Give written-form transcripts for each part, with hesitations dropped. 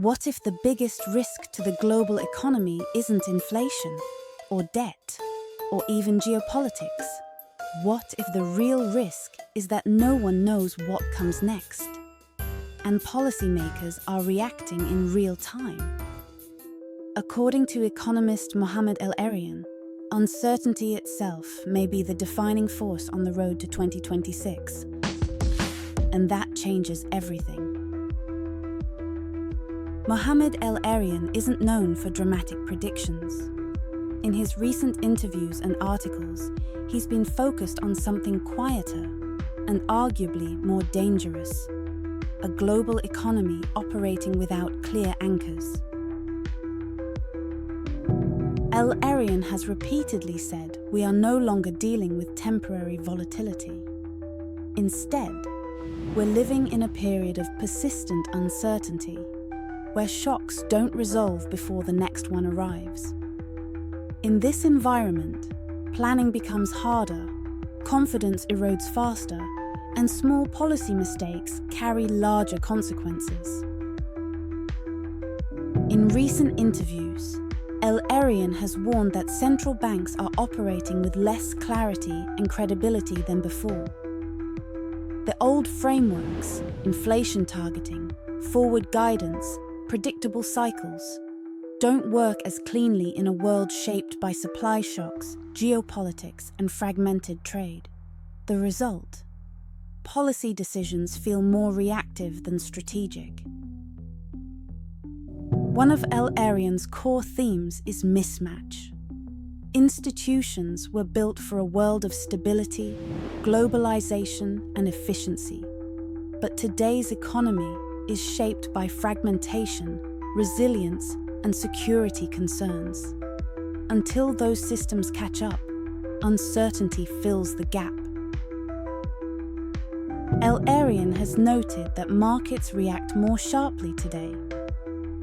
What if the biggest risk to the global economy isn't inflation, or debt, or even geopolitics? What if the real risk is that no one knows what comes next, and policymakers are reacting in real time? According to economist Mohamed El-Erian, uncertainty itself may be the defining force on the road to 2026, and that changes everything. Mohamed El-Erian isn't known for dramatic predictions. In his recent interviews and articles, he's been focused on something quieter and arguably more dangerous: a global economy operating without clear anchors. El-Erian has repeatedly said we are no longer dealing with temporary volatility. Instead, we're living in a period of persistent uncertainty, where shocks don't resolve before the next one arrives. In this environment, planning becomes harder, confidence erodes faster, and small policy mistakes carry larger consequences. In recent interviews, El-Erian has warned that central banks are operating with less clarity and credibility than before. The old frameworks, inflation targeting, forward guidance, predictable cycles, don't work as cleanly in a world shaped by supply shocks, geopolitics, and fragmented trade. The result? Policy decisions feel more reactive than strategic. One of El-Erian's core themes is mismatch. Institutions were built for a world of stability, globalization, and efficiency. But today's economy is shaped by fragmentation, resilience, and security concerns. Until those systems catch up, uncertainty fills the gap. El-Erian has noted that markets react more sharply today,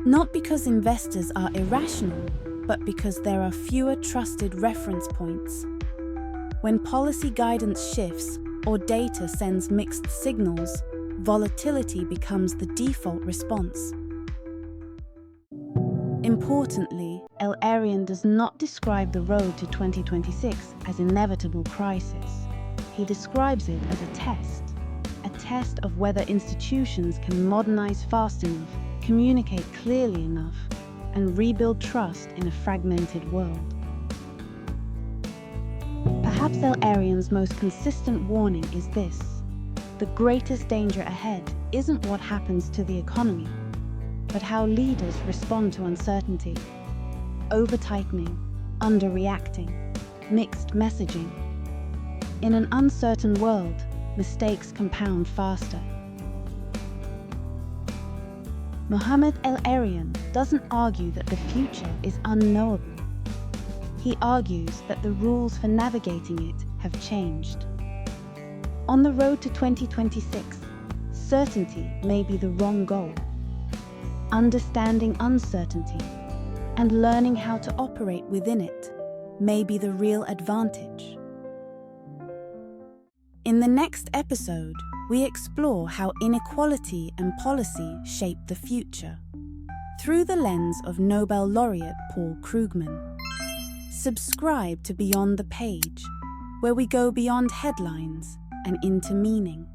not because investors are irrational, but because there are fewer trusted reference points. When policy guidance shifts or data sends mixed signals, volatility becomes the default response. Importantly, El-Erian does not describe the road to 2026 as inevitable crisis. He describes it as a test of whether institutions can modernize fast enough, communicate clearly enough, and rebuild trust in a fragmented world. Perhaps El-Erian's most consistent warning is this: the greatest danger ahead isn't what happens to the economy, but how leaders respond to uncertainty. Over-tightening, under-reacting, mixed messaging. In an uncertain world, mistakes compound faster. Mohamed El-Erian doesn't argue that the future is unknowable. He argues that the rules for navigating it have changed. On the road to 2026, certainty may be the wrong goal. Understanding uncertainty and learning how to operate within it may be the real advantage. In the next episode, we explore how inequality and policy shape the future through the lens of Nobel laureate Paul Krugman. Subscribe to Beyond the Page, where we go beyond headlines and into meaning.